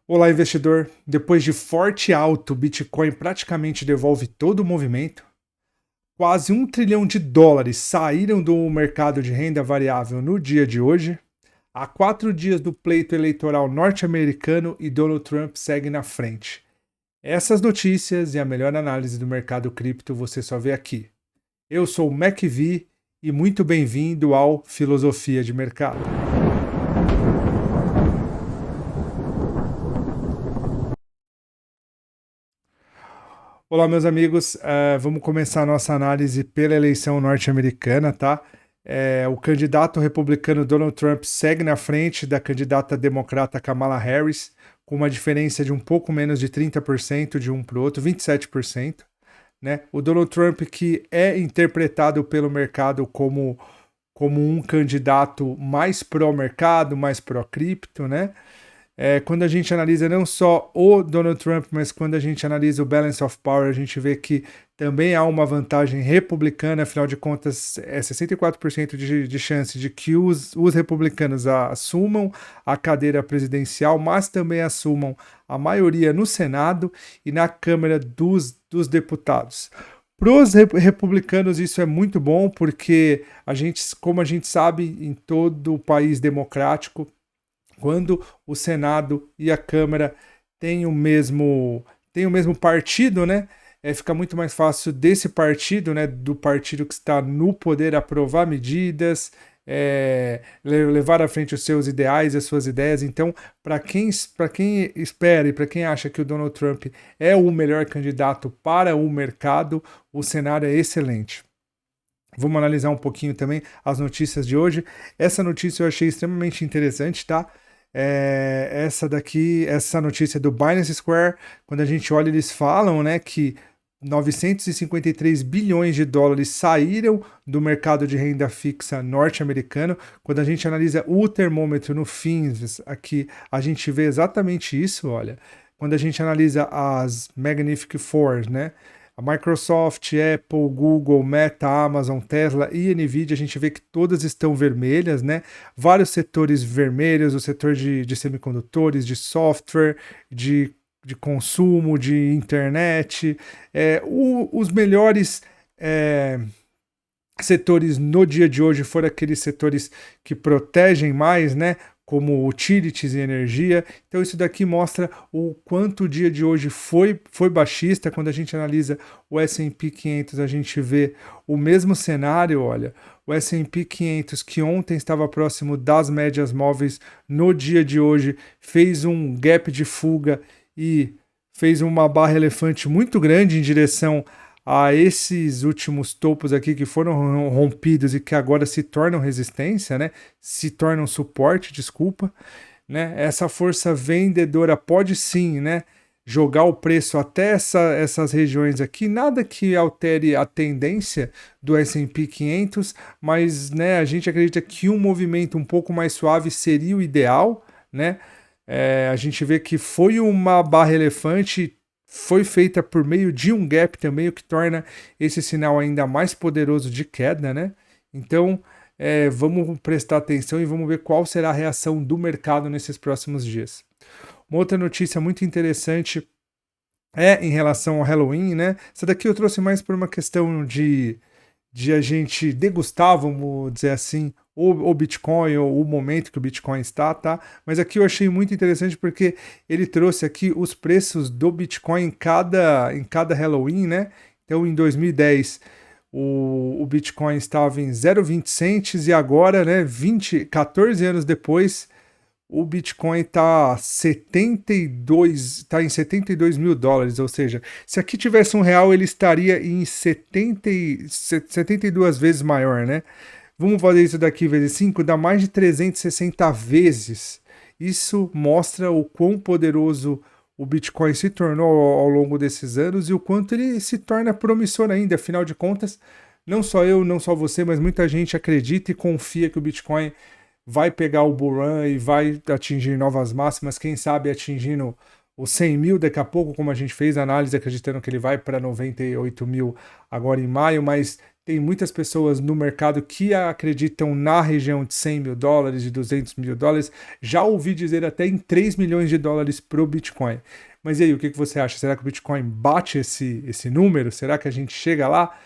Olá, investidor. Depois de forte alto, o Bitcoin praticamente devolve todo o movimento. Quase US$ 1 trilhão saíram do mercado de renda variável no dia de hoje. Há 4 dias do pleito eleitoral norte-americano e Donald Trump segue na frente. Essas notícias e a melhor análise do mercado cripto você só vê aqui. Eu sou o MacV e muito bem-vindo ao Filosofia de Mercado. Olá, meus amigos. Vamos começar a nossa análise pela eleição norte-americana, tá? O candidato republicano Donald Trump segue na frente da candidata democrata Kamala Harris, com uma diferença de um pouco menos de 30% de um para o outro, 27%. Né? O Donald Trump, que é interpretado pelo mercado como um candidato mais pró-mercado, mais pró-cripto, né? Quando a gente analisa não só o Donald Trump, mas quando a gente analisa o balance of power, a gente vê que também há uma vantagem republicana, afinal de contas, 64% de chance de que os republicanos assumam a cadeira presidencial, mas também assumam a maioria no Senado e na Câmara dos Deputados. Para os republicanos isso é muito bom, porque como a gente sabe, em todo o país democrático, quando o Senado e a Câmara têm o mesmo partido, né? Fica muito mais fácil desse partido, né, do partido que está no poder, aprovar medidas, levar à frente os seus ideais, as suas ideias. Então, para quem espera e para quem acha que o Donald Trump é o melhor candidato para o mercado, o cenário é excelente. Vamos analisar um pouquinho também as notícias de hoje. Essa notícia eu achei extremamente interessante, tá? Essa notícia do Binance Square, quando a gente olha, eles falam, né, que 953 bilhões de dólares saíram do mercado de renda fixa norte-americano. Quando a gente analisa o termômetro no FINS, aqui a gente vê exatamente isso, olha. Quando a gente analisa as Magnificent Four, né? A Microsoft, Apple, Google, Meta, Amazon, Tesla e Nvidia, a gente vê que todas estão vermelhas, né? Vários setores vermelhos, o setor de semicondutores, de software, de consumo, de internet. Os melhores setores no dia de hoje foram aqueles setores que protegem mais, né? Como utilities e energia. Então isso daqui mostra o quanto o dia de hoje foi baixista. Quando a gente analisa o S&P 500, a gente vê o mesmo cenário, olha. O S&P 500, que ontem estava próximo das médias móveis, no dia de hoje fez um gap de fuga e fez uma barra elefante muito grande em direção a esses últimos topos aqui que foram rompidos e que agora se tornam resistência, né? Se tornam suporte, desculpa, né? Essa força vendedora pode sim, né, jogar o preço até essas regiões aqui, nada que altere a tendência do S&P 500, mas, né, a gente acredita que um movimento um pouco mais suave seria o ideal, né? A gente vê que foi uma barra elefante, foi feita por meio de um gap também, o que torna esse sinal ainda mais poderoso de queda, né? Então, vamos prestar atenção e vamos ver qual será a reação do mercado nesses próximos dias. Uma outra notícia muito interessante em relação ao Halloween, né? Essa daqui eu trouxe mais por uma questão de a gente degustar, vamos dizer assim, o Bitcoin, ou o momento que o Bitcoin está, tá? Mas aqui eu achei muito interessante porque ele trouxe aqui os preços do Bitcoin em cada Halloween, né? Então, em 2010, o Bitcoin estava em 0,20 cents e agora, né, 14 anos depois, o Bitcoin está em 72 mil dólares, ou seja, se aqui tivesse R$ 1, ele estaria em 72 vezes maior, né? Vamos fazer isso daqui vezes 5, dá mais de 360 vezes. Isso mostra o quão poderoso o Bitcoin se tornou ao longo desses anos e o quanto ele se torna promissor ainda. Afinal de contas, não só eu, não só você, mas muita gente acredita e confia que o Bitcoin vai pegar o bull run e vai atingir novas máximas, quem sabe atingindo os 100 mil daqui a pouco, como a gente fez a análise acreditando que ele vai para 98 mil agora em maio, mas tem muitas pessoas no mercado que acreditam na região de 100 mil dólares, de 200 mil dólares. Já ouvi dizer até em 3 milhões de dólares para o Bitcoin. Mas e aí, o que você acha? Será que o Bitcoin bate esse número? Será que a gente chega lá?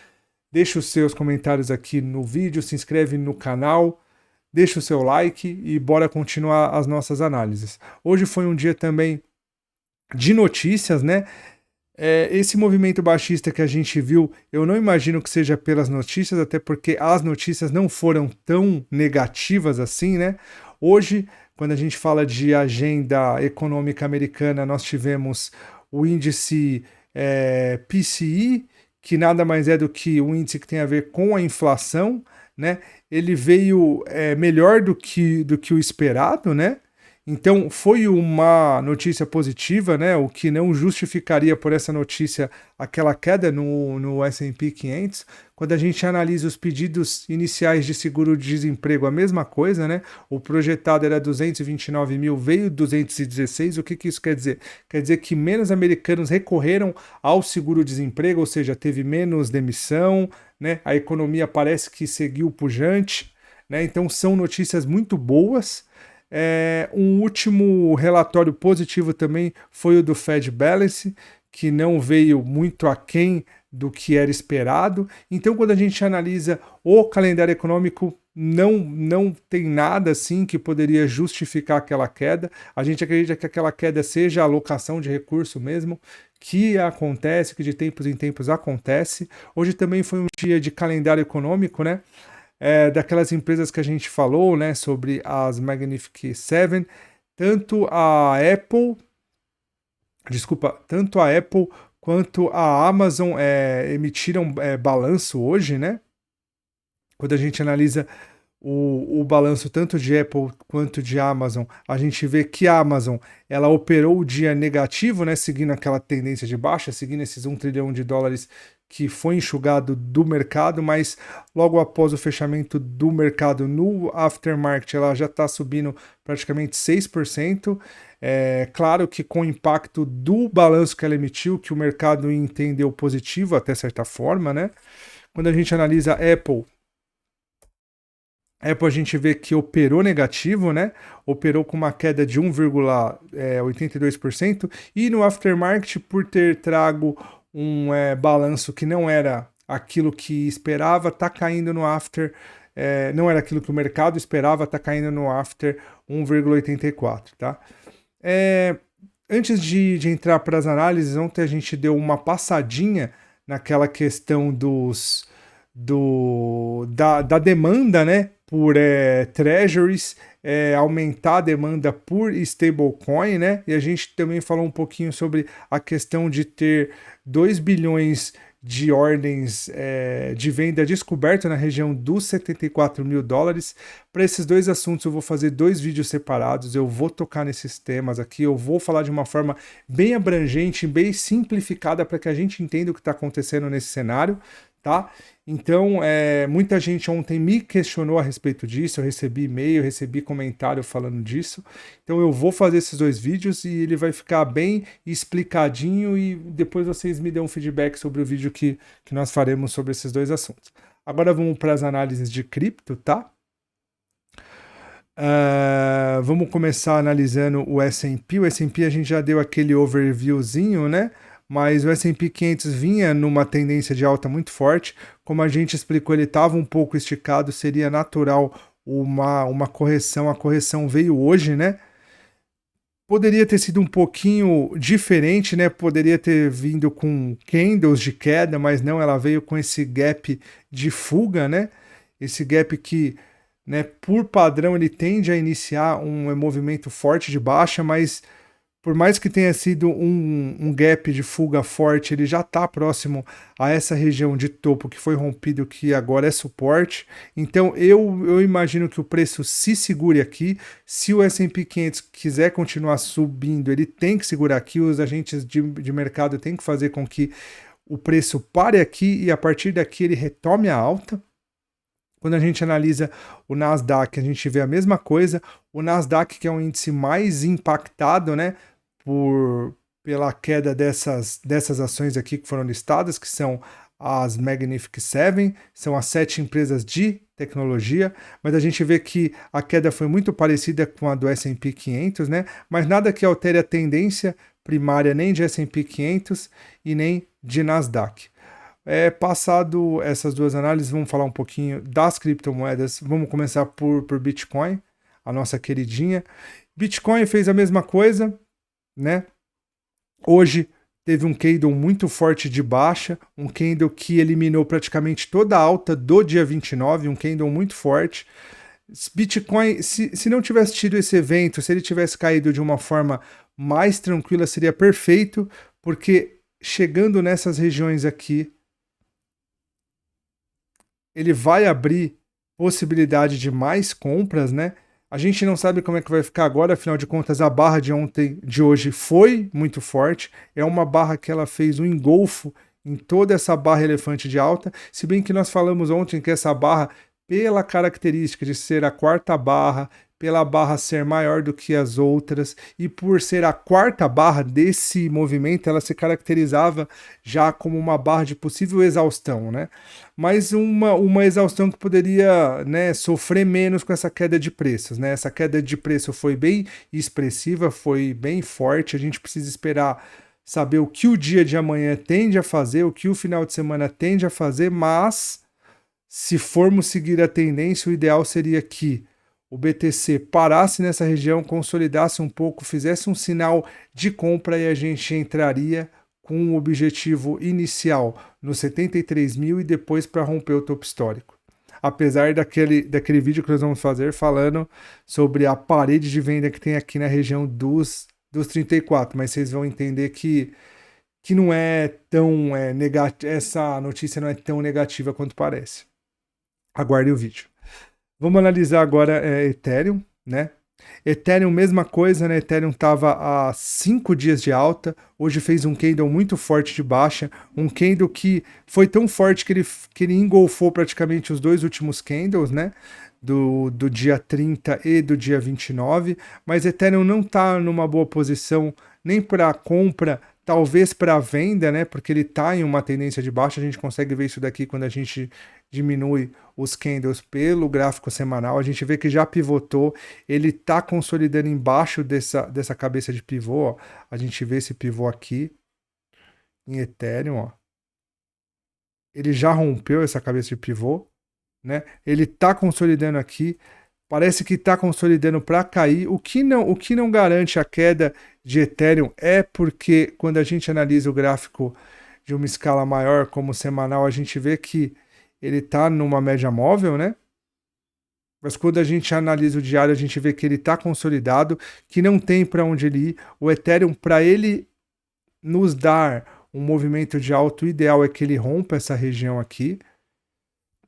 Deixa os seus comentários aqui no vídeo, se inscreve no canal, deixa o seu like e bora continuar as nossas análises. Hoje foi um dia também de notícias, né? Esse movimento baixista que a gente viu, eu não imagino que seja pelas notícias, até porque as notícias não foram tão negativas assim, né? Hoje, quando a gente fala de agenda econômica americana, nós tivemos o índice PCE, que nada mais é do que um índice que tem a ver com a inflação, né? Ele veio melhor do que o esperado, né? Então foi uma notícia positiva, né? O que não justificaria por essa notícia aquela queda no S&P 500. Quando a gente analisa os pedidos iniciais de seguro-desemprego, a mesma coisa, né? O projetado era 229 mil, veio 216. O que isso quer dizer? Quer dizer que menos americanos recorreram ao seguro-desemprego, ou seja, teve menos demissão, né? A economia parece que seguiu pujante, né? Então são notícias muito boas. Um último relatório positivo também foi o do Fed Balance, que não veio muito aquém do que era esperado. Então, quando a gente analisa o calendário econômico, não tem nada assim que poderia justificar aquela queda. A gente acredita que aquela queda seja a alocação de recurso mesmo, que acontece, que de tempos em tempos acontece. Hoje também foi um dia de calendário econômico, né? Daquelas empresas que a gente falou, né, sobre as Magnificent Seven, tanto a Apple quanto a Amazon emitiram balanço hoje, né? Quando a gente analisa o balanço tanto de Apple quanto de Amazon, a gente vê que a Amazon ela operou o dia negativo, né, seguindo aquela tendência de baixa, seguindo esses 1 trilhão de dólares que foi enxugado do mercado, mas logo após o fechamento do mercado no aftermarket, ela já está subindo praticamente 6%. Claro que com o impacto do balanço que ela emitiu, que o mercado entendeu positivo até certa forma, né? Quando a gente analisa Apple a gente vê que operou negativo, né? Operou com uma queda de 1,82%, e no aftermarket, por ter trago um balanço que não era aquilo que esperava, está caindo no after, não era aquilo que o mercado esperava, está caindo no after 1,84%, tá? Antes de entrar para as análises, ontem a gente deu uma passadinha naquela questão da demanda, né, por treasuries, aumentar a demanda por stablecoin, né? E a gente também falou um pouquinho sobre a questão de ter 2 bilhões de ordens de venda descoberta na região dos 74 mil dólares. Para esses dois assuntos eu vou fazer 2 vídeos separados, eu vou tocar nesses temas aqui, eu vou falar de uma forma bem abrangente, bem simplificada para que a gente entenda o que está acontecendo nesse cenário, tá? Então, muita gente ontem me questionou a respeito disso, eu recebi e-mail, recebi comentário falando disso. Então eu vou fazer esses 2 vídeos e ele vai ficar bem explicadinho e depois vocês me dão um feedback sobre o vídeo que nós faremos sobre esses 2 assuntos. Agora vamos para as análises de cripto, tá? Vamos começar analisando o S&P. O S&P a gente já deu aquele overviewzinho, né? Mas o S&P 500 vinha numa tendência de alta muito forte. Como a gente explicou, ele estava um pouco esticado, seria natural uma correção. A correção veio hoje, né? Poderia ter sido um pouquinho diferente, né? Poderia ter vindo com candles de queda, mas não, ela veio com esse gap de fuga, né? Esse gap que, né, por padrão, ele tende a iniciar um movimento forte de baixa, mas por mais que tenha sido um gap de fuga forte, ele já está próximo a essa região de topo que foi rompido, que agora é suporte. Então eu imagino que o preço se segure aqui. Se o S&P 500 quiser continuar subindo, ele tem que segurar aqui. Os agentes de mercado têm que fazer com que o preço pare aqui e a partir daqui ele retome a alta. Quando a gente analisa o Nasdaq, a gente vê a mesma coisa. O Nasdaq, que é um índice mais impactado, né, pela queda dessas ações aqui que foram listadas, que são as Magnificent Seven, são as 7 empresas de tecnologia, mas a gente vê que a queda foi muito parecida com a do S&P 500, né? Mas nada que altere a tendência primária nem de S&P 500 e nem de Nasdaq. Passado essas duas análises, vamos falar um pouquinho das criptomoedas. Vamos começar por Bitcoin, a nossa queridinha. Bitcoin fez a mesma coisa, né? Hoje teve um candle muito forte de baixa, um candle que eliminou praticamente toda a alta do dia 29, um candle muito forte. Bitcoin, se não tivesse tido esse evento, se ele tivesse caído de uma forma mais tranquila, seria perfeito, porque chegando nessas regiões aqui, ele vai abrir possibilidade de mais compras, né? A gente não sabe como é que vai ficar agora, afinal de contas, a barra de hoje foi muito forte. É uma barra que ela fez um engolfo em toda essa barra elefante de alta, se bem que nós falamos ontem que essa barra, pela característica de ser a quarta barra, pela barra ser maior do que as outras e por ser a quarta barra desse movimento, ela se caracterizava já como uma barra de possível exaustão, né? Mas uma exaustão que poderia, né, sofrer menos com essa queda de preços, né? Essa queda de preço foi bem expressiva, foi bem forte, a gente precisa esperar saber o que o dia de amanhã tende a fazer, o que o final de semana tende a fazer, mas se formos seguir a tendência, o ideal seria que o BTC parasse nessa região, consolidasse um pouco, fizesse um sinal de compra e a gente entraria com um objetivo inicial no 73 mil e depois para romper o topo histórico. Apesar daquele vídeo que nós vamos fazer falando sobre a parede de venda que tem aqui na região dos 34, mas vocês vão entender que não é tão negativo, essa notícia não é tão negativa quanto parece. Aguarde o vídeo. Vamos analisar agora Ethereum, né? Ethereum, mesma coisa, né? Ethereum estava há 5 dias de alta, hoje fez um candle muito forte de baixa, um candle que foi tão forte que ele engolfou praticamente os dois últimos candles, né? Do dia 30 e do dia 29, mas Ethereum não está numa boa posição nem para compra, talvez para venda, né? Porque ele está em uma tendência de baixa, a gente consegue ver isso daqui quando a gente diminui os candles pelo gráfico semanal, a gente vê que já pivotou, ele está consolidando embaixo dessa cabeça de pivô, ó. A gente vê esse pivô aqui em Ethereum, ó. Ele já rompeu essa cabeça de pivô, né? Ele está consolidando aqui, parece que está consolidando para cair, o que não garante a queda de Ethereum é porque quando a gente analisa o gráfico de uma escala maior como semanal, a gente vê que ele está numa média móvel, né? Mas quando a gente analisa o diário, a gente vê que ele está consolidado, que não tem para onde ele ir. O Ethereum, para ele nos dar um movimento de alta, o ideal é que ele rompa essa região aqui.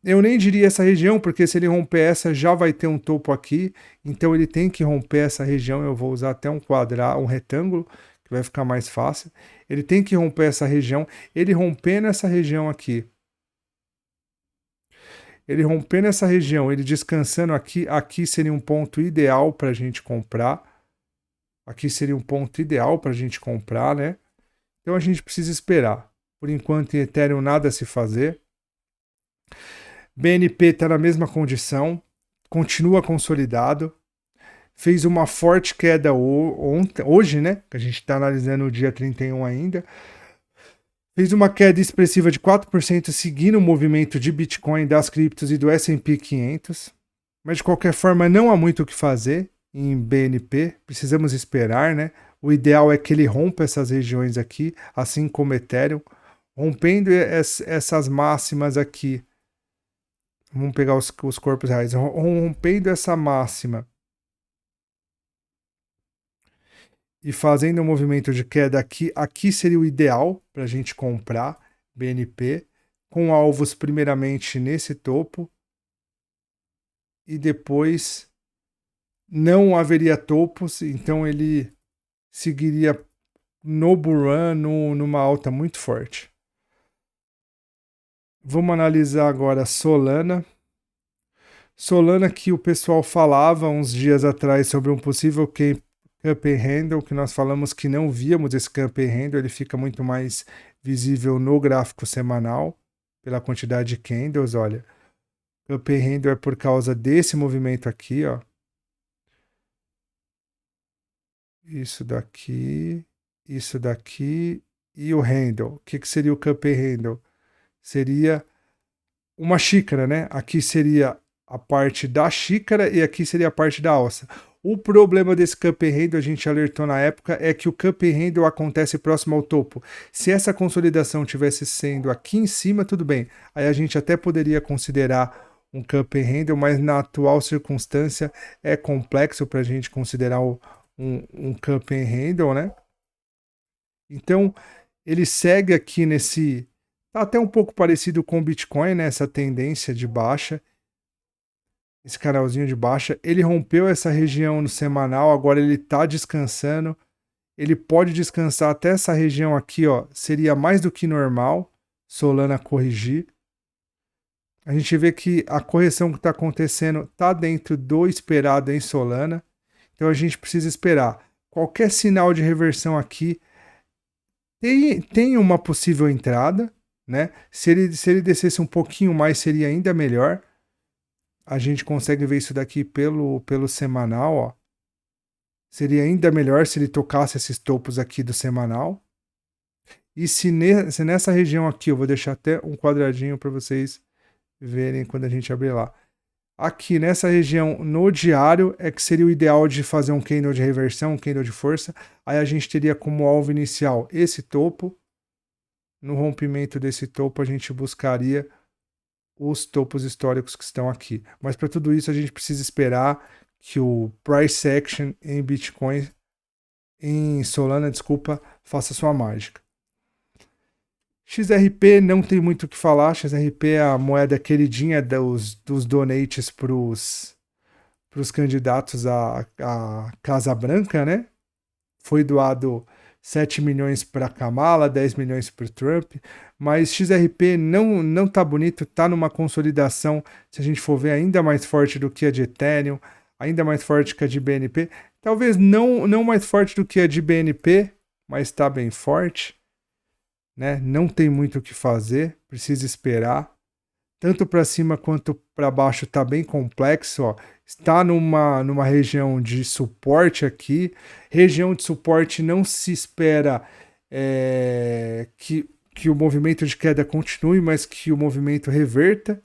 Eu nem diria essa região, porque se ele romper essa, já vai ter um topo aqui. Então ele tem que romper essa região. Eu vou usar até um retângulo, que vai ficar mais fácil. Ele tem que romper essa região. Ele rompendo essa região aqui, ele rompendo essa região, ele descansando aqui seria um ponto ideal para a gente comprar. Aqui seria um ponto ideal para a gente comprar, né? Então a gente precisa esperar. Por enquanto, em Ethereum, nada a se fazer. BNP está na mesma condição, continua consolidado. Fez uma forte queda hoje, né? Que a gente está analisando o dia 31 ainda. Fez uma queda expressiva de 4% seguindo o movimento de Bitcoin, das criptos e do S&P 500. Mas de qualquer forma não há muito o que fazer em BNP, precisamos esperar, né? O ideal é que ele rompa essas regiões aqui, assim como Ethereum, rompendo essas máximas aqui. Vamos pegar os corpos reais, rompendo essa máxima e fazendo um movimento de queda aqui seria o ideal para a gente comprar BNP, com alvos primeiramente nesse topo e depois não haveria topos, então ele seguiria no bull run, numa alta muito forte. Vamos analisar agora Solana. Solana, que o pessoal falava uns dias atrás sobre um possível Cup and Handle, que nós falamos que não víamos esse Cup and Handle, ele fica muito mais visível no gráfico semanal. pela quantidade de candles, olha. Cup Handle é por causa desse movimento aqui, ó. Isso daqui e o handle. O que seria o Cup Handle? Seria uma xícara, né? Aqui seria a parte da xícara e aqui seria a parte da alça. O problema desse Cup Handle, a gente alertou na época, é que o Cup Handle acontece próximo ao topo. Se essa consolidação tivesse sendo aqui em cima, tudo bem. Aí a gente até poderia considerar um Cup Handle, mas na atual circunstância é complexo para a gente considerar um Cup Handle, né? Então, ele segue aqui nesse... Tá até um pouco parecido com o Bitcoin, né? Essa tendência de baixa. Esse canalzinho de baixa. Ele rompeu essa região no semanal, agora ele tá descansando. Ele pode descansar até essa região aqui, ó. Seria mais do que normal. Solana corrigir. A gente vê que a correção que está acontecendo está dentro do esperado em Solana. Então a gente precisa esperar. Qualquer sinal de reversão aqui tem uma possível entrada, né? Se ele descesse um pouquinho mais, seria ainda melhor. A gente consegue ver isso daqui pelo semanal, ó. Seria ainda melhor se ele tocasse esses topos aqui do semanal. E se nessa região aqui, eu vou deixar até um quadradinho para vocês verem quando a gente abrir lá. Aqui nessa região no diário é que seria o ideal de fazer um candle de reversão, um candle de força. Aí a gente teria como alvo inicial esse topo. No rompimento desse topo a gente buscaria os topos históricos que estão aqui. Mas para tudo isso a gente precisa esperar que o price action em Bitcoin, em Solana, desculpa, faça sua mágica. XRP não tem muito o que falar. XRP é a moeda queridinha dos donates para os candidatos à Casa Branca, né? Foi doado 7 milhões para Kamala, 10 milhões para Trump, mas XRP não tá bonito, tá numa consolidação, se a gente for ver, ainda mais forte do que a de Ethereum, ainda mais forte que a de BNP, talvez não mais forte do que a de BNP, mas está bem forte, né? Não tem muito o que fazer, precisa esperar. Tanto para cima quanto para baixo está bem complexo, ó. Está numa região de suporte aqui. Região de suporte não se espera que o movimento de queda continue, mas que o movimento reverta.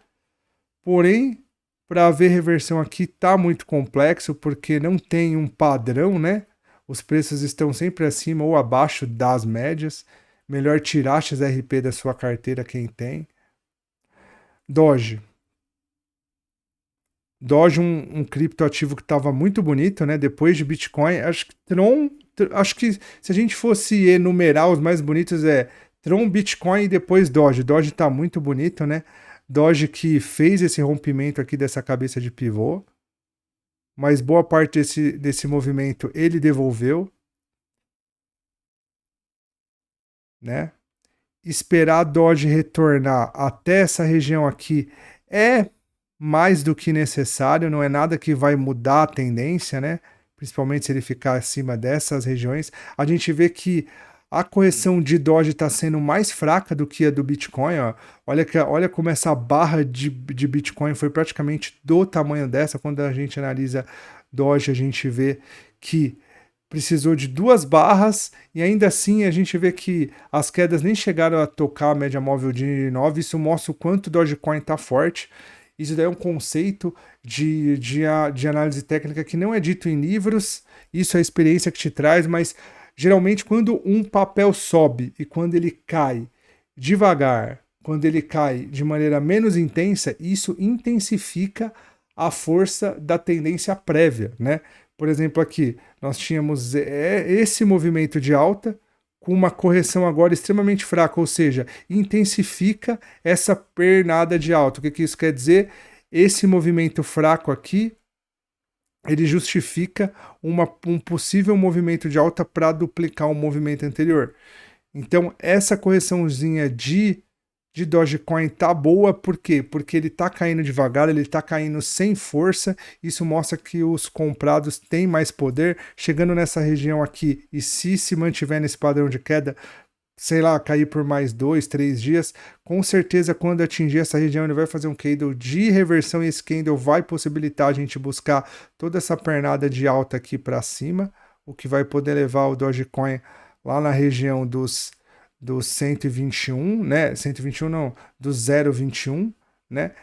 Porém, para haver reversão aqui está muito complexo, porque não tem um padrão, né? Os preços estão sempre acima ou abaixo das médias. Melhor tirar XRP da sua carteira quem tem. Doge, um criptoativo que estava muito bonito, né? Depois de Bitcoin, acho que se a gente fosse enumerar os mais bonitos é Tron, Bitcoin e depois Doge. Doge está muito bonito, né? Doge que fez esse rompimento aqui dessa cabeça de pivô, mas boa parte desse movimento ele devolveu, né? Esperar a Doge retornar até essa região aqui é mais do que necessário, não é nada que vai mudar a tendência, né? Principalmente se ele ficar acima dessas regiões. A gente vê que a correção de Doge está sendo mais fraca do que a do Bitcoin, ó. Olha como essa barra de Bitcoin foi praticamente do tamanho dessa. Quando a gente analisa Doge, a gente vê que precisou de 2 barras e ainda assim a gente vê que as quedas nem chegaram a tocar a média móvel de 9. Isso mostra o quanto o Dogecoin está forte. Isso daí é um conceito de análise técnica que não é dito em livros. Isso é a experiência que te traz, mas geralmente quando um papel sobe e quando ele cai devagar, quando ele cai de maneira menos intensa, isso intensifica a força da tendência prévia, né? Por exemplo, aqui nós tínhamos esse movimento de alta com uma correção agora extremamente fraca, ou seja, intensifica essa pernada de alta. O que isso quer dizer? Esse movimento fraco aqui, ele justifica um possível movimento de alta para duplicar o movimento anterior. Então, essa correçãozinha de Dogecoin tá boa, por quê? Porque ele tá caindo devagar, ele tá caindo sem força, isso mostra que os comprados têm mais poder, chegando nessa região aqui, e se mantiver nesse padrão de queda, sei lá, cair por mais 2, 3 dias, com certeza quando atingir essa região ele vai fazer um candle de reversão e esse candle vai possibilitar a gente buscar toda essa pernada de alta aqui para cima, o que vai poder levar o Dogecoin lá na região dos 121, né? 121 não, do 0,21, né?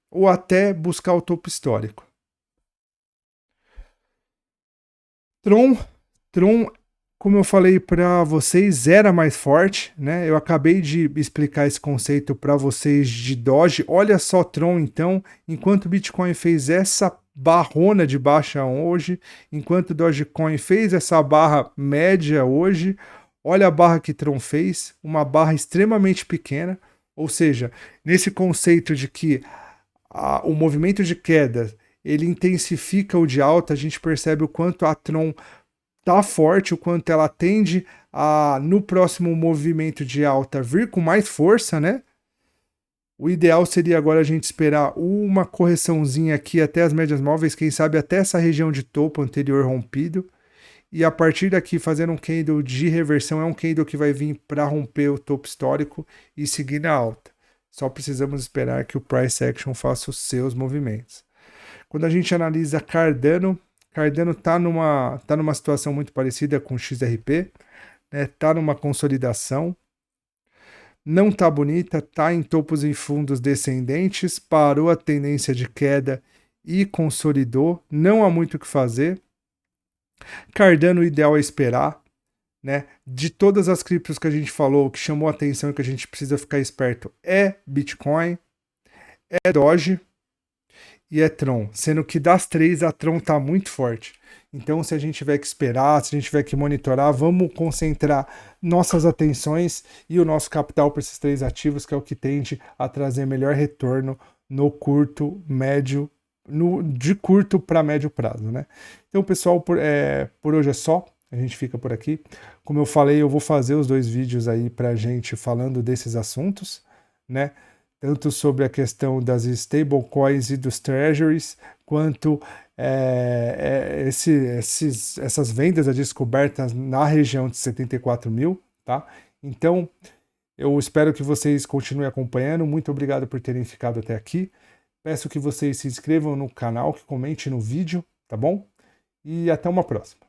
Ou até buscar o topo histórico. Tron, como eu falei para vocês, era mais forte, né? Eu acabei de explicar esse conceito para vocês de Doge. Olha só Tron, então, enquanto o Bitcoin fez essa barrona de baixa hoje, enquanto o Dogecoin fez essa barra média hoje, olha a barra que Tron fez, uma barra extremamente pequena, ou seja, nesse conceito de que o movimento de queda ele intensifica o de alta, a gente percebe o quanto a Tron tá forte, o quanto ela tende a, no próximo movimento de alta, vir com mais força, né? O ideal seria agora a gente esperar uma correçãozinha aqui até as médias móveis, quem sabe até essa região de topo anterior rompido. E a partir daqui, fazendo um candle de reversão, é um candle que vai vir para romper o topo histórico e seguir na alta. Só precisamos esperar que o price action faça os seus movimentos. Quando a gente analisa Cardano está numa situação muito parecida com o XRP, né? Tá numa consolidação, não tá bonita, tá em topos e fundos descendentes, parou a tendência de queda e consolidou, não há muito o que fazer. Cardano, o ideal é esperar, né? De todas as criptos que a gente falou, o que chamou a atenção e que a gente precisa ficar esperto é Bitcoin, é Doge e é Tron, sendo que das três a Tron está muito forte. Então, se a gente tiver que esperar, se a gente tiver que monitorar, vamos concentrar nossas atenções e o nosso capital para esses três ativos, que é o que tende a trazer melhor retorno no curto, médio, de curto para médio prazo, né? Então, pessoal, por hoje é só. A gente fica por aqui. Como eu falei, eu vou fazer os 2 vídeos aí para a gente falando desses assuntos, né? Tanto sobre a questão das stablecoins e dos treasuries, quanto essas vendas a descobertas na região de 74 mil, tá? Então, eu espero que vocês continuem acompanhando. Muito obrigado por terem ficado até aqui. Peço que vocês se inscrevam no canal, que comentem no vídeo, tá bom? E até uma próxima.